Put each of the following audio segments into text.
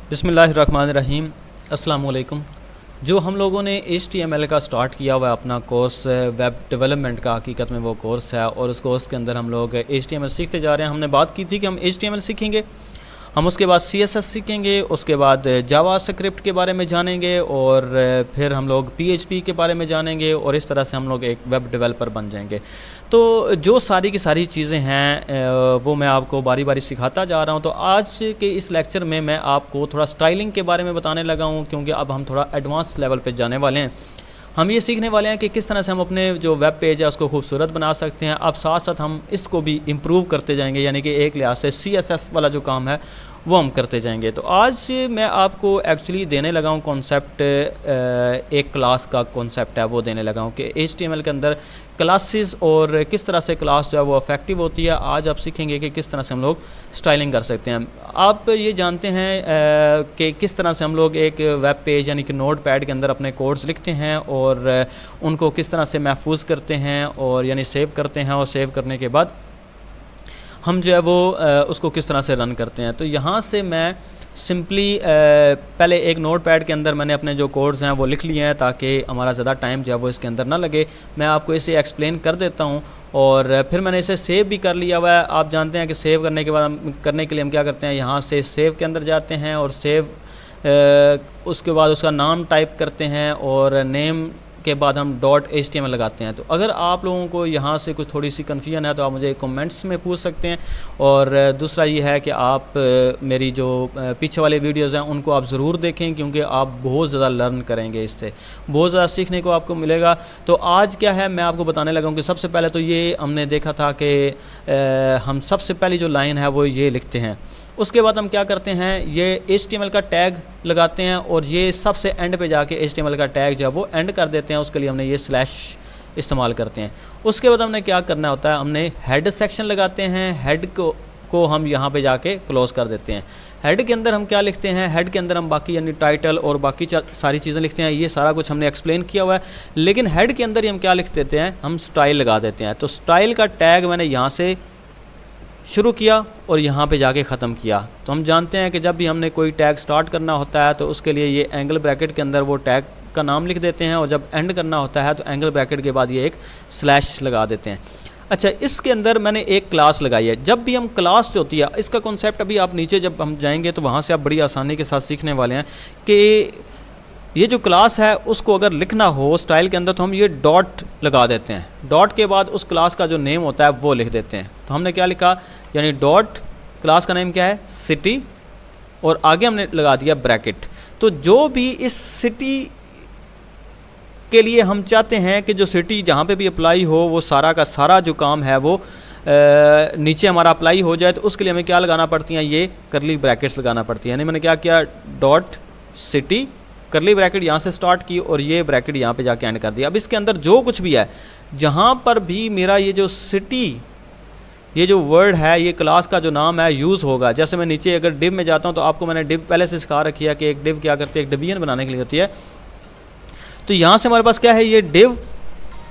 बिस्मिल्लाहिर्रहमानिर्रहीम। अस्सलाम वालेकुम। जो हम लोगों ने HTML का स्टार्ट किया हुआ है अपना कोर्स वेब डेवलपमेंट का, हकीकत में वो कोर्स है और उस कोर्स के अंदर हम लोग HTML सीखते जा रहे हैं। हमने बात की थी कि हम HTML सीखेंगे, हम उसके बाद CSS सीखेंगे, उसके बाद जावा स्क्रिप्ट के बारे में जानेंगे और फिर हम लोग PHP के बारे में जानेंगे और इस तरह से हम लोग एक वेब डेवलपर बन जाएंगे। तो जो सारी की सारी चीज़ें हैं वो मैं आपको बारी बारी सिखाता जा रहा हूँ। तो आज के इस लेक्चर में मैं आपको थोड़ा स्टाइलिंग के बारे में बताने लगा हूँ, क्योंकि अब हम थोड़ा एडवांस लेवल पे जाने वाले हैं। हम ये सीखने वाले हैं कि किस तरह से हम अपने जो वेब पेज है उसको खूबसूरत बना सकते हैं। अब साथ साथ हम इसको भी इम्प्रूव करते जाएंगे, यानी कि एक लिहाज से CSS वाला जो काम है वो हम करते जाएंगे। तो आज मैं आपको एक्चुअली देने लगा हूँ कॉन्सेप्ट, एक क्लास का कॉन्सेप्ट है वो देने लगा हूँ कि HTML के अंदर क्लासेस और किस तरह से क्लास जो है वो इफेक्टिव होती है। आज आप सीखेंगे कि किस तरह से हम लोग स्टाइलिंग कर सकते हैं। आप ये जानते हैं कि किस तरह से हम लोग एक वेब पेज यानी कि नोट पैड के अंदर अपने कोड्स लिखते हैं और उनको किस तरह से महफूज करते हैं और यानी सेव करते हैं, और सेव करने के बाद हम जो है वो उसको किस तरह से रन करते हैं। तो यहाँ से मैं सिंपली पहले एक नोट पैड के अंदर मैंने अपने जो कोड्स हैं वो लिख लिए हैं ताकि हमारा ज़्यादा टाइम जो है वो इसके अंदर ना लगे। मैं आपको इसे एक्सप्लेन कर देता हूँ और फिर मैंने इसे सेव भी कर लिया हुआ है। आप जानते हैं कि सेव करने के बाद करने के लिए हम क्या करते हैं, यहाँ से सेव के अंदर जाते हैं और सेव उसके बाद उसका नाम टाइप करते हैं और नेम के बाद हम .html लगाते हैं। तो अगर आप लोगों को यहाँ से कुछ थोड़ी सी कन्फ्यूजन है तो आप मुझे कमेंट्स में पूछ सकते हैं। और दूसरा ये है कि आप मेरी जो पीछे वाले वीडियोस हैं उनको आप ज़रूर देखें, क्योंकि आप बहुत ज़्यादा लर्न करेंगे, इससे बहुत ज़्यादा सीखने को आपको मिलेगा। तो आज क्या है मैं आपको बताने लगा हूँ कि सबसे पहले तो ये हमने देखा था कि हम सबसे पहली जो लाइन है वो ये लिखते हैं। उसके बाद हम क्या करते हैं, ये HTML का टैग लगाते हैं और ये सबसे एंड पे जाके HTML का टैग जो है वो एंड कर देते हैं। उसके लिए हमने ये स्लैश इस्तेमाल करते हैं। उसके बाद हमने क्या करना होता है, हमने हेड सेक्शन लगाते हैं। हेड को हम यहाँ पे जाके क्लोज कर देते हैं। हेड के अंदर हम क्या लिखते हैं, हेड के अंदर हम बाकी यानी टाइटल और बाकी सारी चीज़ें लिखते हैं। ये सारा कुछ हमने एक्सप्लेन किया हुआ है, लेकिन हेड के अंदर ही हम क्या लिख देते हैं, हम स्टाइल लगा देते हैं। तो स्टाइल का टैग मैंने यहाँ से शुरू किया और यहाँ पे जाके ख़त्म किया। तो हम जानते हैं कि जब भी हमने कोई टैग स्टार्ट करना होता है तो उसके लिए ये एंगल ब्रैकेट के अंदर वो टैग का नाम लिख देते हैं, और जब एंड करना होता है तो एंगल ब्रैकेट के बाद ये एक स्लैश लगा देते हैं। अच्छा, इसके अंदर मैंने एक क्लास लगाई है। जब भी हम क्लास जो होती है, इसका कॉन्सेप्ट अभी आप नीचे जब हम जाएंगे तो वहाँ से आप बड़ी आसानी के साथ सीखने वाले हैं कि ये जो क्लास है उसको अगर लिखना हो स्टाइल के अंदर तो हम ये डॉट लगा देते हैं। डॉट के बाद उस क्लास का जो नेम होता है वो लिख देते हैं। तो हमने क्या लिखा, यानी डॉट क्लास का नेम क्या है, सिटी, और आगे हमने लगा दिया ब्रैकेट। तो जो भी इस सिटी के लिए हम चाहते हैं कि जो सिटी जहाँ पे भी अप्लाई हो वो सारा का सारा जो काम है वो नीचे हमारा अप्लाई हो जाए, तो उसके लिए हमें क्या लगाना पड़ती हैं, ये करली ब्रैकेट्स लगाना पड़ती है। यानी मैंने क्या किया, डॉट सिटी करली ब्रैकेट यहाँ से स्टार्ट की और ये ब्रैकेट यहाँ पे जाके एंड कर दिया। अब इसके अंदर जो कुछ भी है, जहाँ पर भी मेरा ये जो सिटी, ये जो वर्ड है, ये क्लास का जो नाम है यूज़ होगा। जैसे मैं नीचे अगर डिव में जाता हूँ तो आपको मैंने डिव पहले से सिखा रखी है कि एक डिव क्या करती है, एक डिवीजन बनाने के लिए होती है। तो यहाँ से हमारे पास क्या है, ये डिव,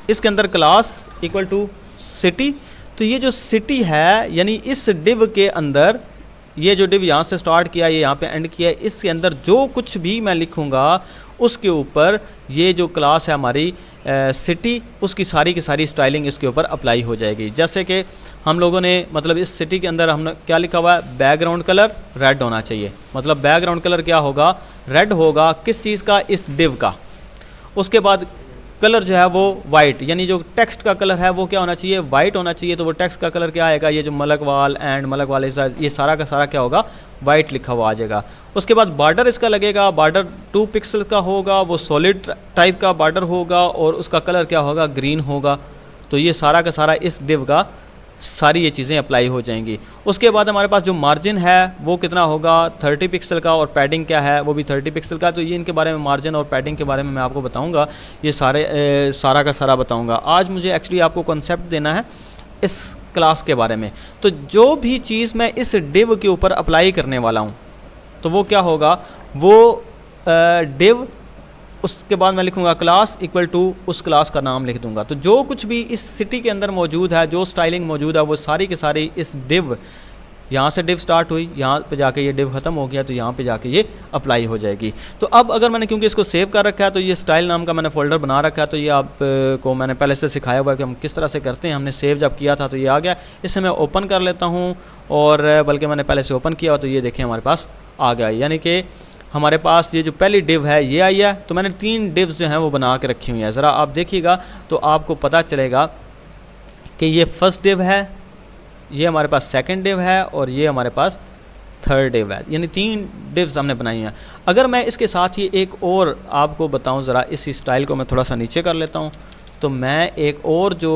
इसके अंदर क्लास इक्वल टू सिटी। तो ये जो सिटी है यानी इस डिव के अंदर, ये जो डिव यहाँ से स्टार्ट किया, ये यहाँ पे एंड किया, इसके अंदर जो कुछ भी मैं लिखूँगा उसके ऊपर ये जो क्लास है हमारी सिटी, उसकी सारी की सारी स्टाइलिंग इसके ऊपर अप्लाई हो जाएगी। जैसे कि हम लोगों ने मतलब इस सिटी के अंदर हमने क्या लिखा हुआ है, बैकग्राउंड कलर रेड होना चाहिए। मतलब बैकग्राउंड कलर क्या होगा, रेड होगा। किस चीज़ का, इस डिव का। उसके बाद कलर जो है वो वाइट, यानी जो टेक्स्ट का कलर है वो क्या होना चाहिए, वाइट होना चाहिए। तो वो टेक्स्ट का कलर क्या आएगा, ये जो मलकवाल एंड मलकवाल ये सारा का सारा क्या होगा, वाइट लिखा हुआ आ जाएगा। उसके बाद बॉर्डर इसका लगेगा, बॉर्डर 2 पिक्सल का होगा, वो सॉलिड टाइप का बॉर्डर होगा और उसका कलर क्या होगा, ग्रीन होगा। तो ये सारा का सारा इस डिव का सारी ये चीज़ें अप्लाई हो जाएंगी। उसके बाद हमारे पास जो मार्जिन है वो कितना होगा, 30 पिक्सल का, और पैडिंग क्या है वो भी 30 पिक्सल का। तो ये इनके बारे में, मार्जिन और पैडिंग के बारे में मैं आपको बताऊंगा, ये सारा का सारा बताऊंगा। आज मुझे एक्चुअली आपको कॉन्सेप्ट देना है इस क्लास के बारे में। तो जो भी चीज़ मैं इस डिव के ऊपर अप्लाई करने वाला हूँ तो वो क्या होगा, वो डिव, उसके बाद मैं लिखूंगा क्लास इक्वल टू उस क्लास का नाम लिख दूंगा। तो जो कुछ भी इस सिटी के अंदर मौजूद है, जो स्टाइलिंग मौजूद है, वो सारी की सारी इस डिव यहाँ से डिव स्टार्ट हुई, यहाँ पे जाके ये डिव ख़त्म हो गया, तो यहाँ पे जाके ये अप्लाई हो जाएगी। तो अब अगर मैंने क्योंकि इसको सेव कर रखा है तो ये स्टाइल नाम का मैंने फ़ोल्डर बना रखा है, तो ये आपको मैंने पहले से सिखाया हुआ है कि हम किस तरह से करते हैं। हमने सेव जब किया था तो ये आ गया। इसे मैं ओपन कर लेता हूँ, और बल्कि मैंने पहले से ओपन किया हुआ, तो ये देखिए हमारे पास आ गया। यानी कि हमारे पास ये जो पहली डिव है ये आई है। तो मैंने 3 डिव्स जो हैं वो बना के रखी हुई हैं। ज़रा आप देखिएगा तो आपको पता चलेगा कि ये फर्स्ट डिव है, ये हमारे पास सेकंड डिव है, और ये हमारे पास थर्ड डिव है। यानी 3 डिव्स हमने बनाई हैं। अगर मैं इसके साथ ही एक और आपको बताऊं, ज़रा इस स्टाइल को मैं थोड़ा सा नीचे कर लेता हूं, तो मैं एक और जो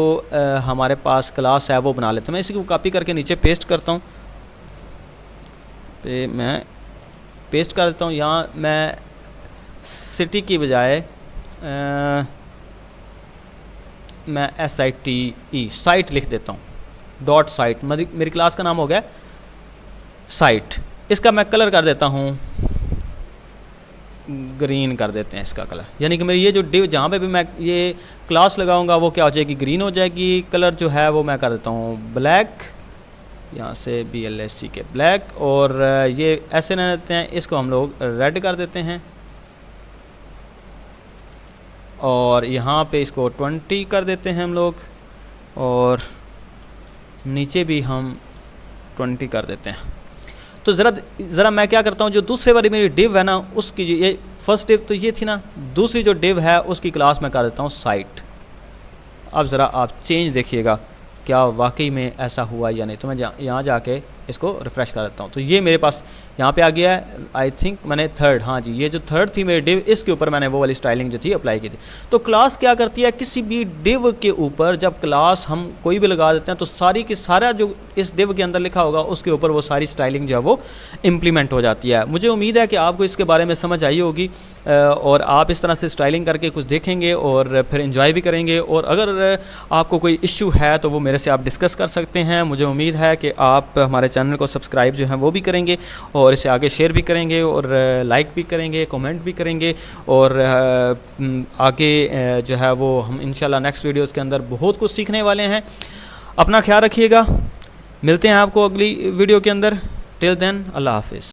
हमारे पास क्लास है वो बना लेता हूँ। मैं इसी को कॉपी करके नीचे पेस्ट करता हूँ, तो मैं पेस्ट कर देता हूँ। यहाँ मैं सिटी की बजाय मैं SITE साइट लिख देता हूँ, डॉट साइट। मेरी क्लास का नाम हो गया साइट। इसका मैं कलर कर देता हूँ ग्रीन कर देते हैं इसका कलर। यानी कि मेरी ये जो डिव जहाँ पे भी मैं ये क्लास लगाऊंगा वो क्या हो जाएगी, ग्रीन हो जाएगी। कलर जो है वो मैं कर देता हूँ ब्लैक, यहाँ से BLSC के ब्लैक, और ये ऐसे रहने देते हैं। इसको हम लोग रेड कर देते हैं, और यहाँ पे इसको 20 कर देते हैं हम लोग, और नीचे भी हम 20 कर देते हैं। तो ज़रा मैं क्या करता हूँ, जो दूसरे वाली मेरी डिव है ना, उसकी ये फर्स्ट डिव तो ये थी ना, दूसरी जो डिव है उसकी क्लास में कर देता हूँ साइट। अब ज़रा आप चेंज देखिएगा क्या वाकई में ऐसा हुआ या नहीं। तो मैं यहाँ जाके इसको रिफ़्रेश कर देता हूँ, तो ये मेरे पास यहाँ पे आ गया है। आई थिंक मैंने थर्ड, हाँ जी, ये जो थर्ड थी मेरी डिव, इसके ऊपर मैंने वो वाली स्टाइलिंग जो थी अप्लाई की थी। तो क्लास क्या करती है, किसी भी डिव के ऊपर जब क्लास हम कोई भी लगा देते हैं तो सारी की सारा जो इस डिव के अंदर लिखा होगा उसके ऊपर वो सारी स्टाइलिंग जो है वो इम्प्लीमेंट हो जाती है। मुझे उम्मीद है कि आपको इसके बारे में समझ आई होगी, और आप इस तरह से स्टाइलिंग करके कुछ देखेंगे और फिर इंजॉय भी करेंगे। और अगर आपको कोई इश्यू है तो वो मेरे से आप डिस्कस कर सकते हैं। मुझे उम्मीद है कि आप हमारे चैनल को सब्सक्राइब जो है वो भी करेंगे, और इसे आगे शेयर भी करेंगे, और लाइक भी करेंगे, कमेंट भी करेंगे, और आगे जो है वो हम इंशाल्लाह नेक्स्ट वीडियोस के अंदर बहुत कुछ सीखने वाले हैं। अपना ख्याल रखिएगा, मिलते हैं आपको अगली वीडियो के अंदर। टिल देन अल्लाह हाफिज़।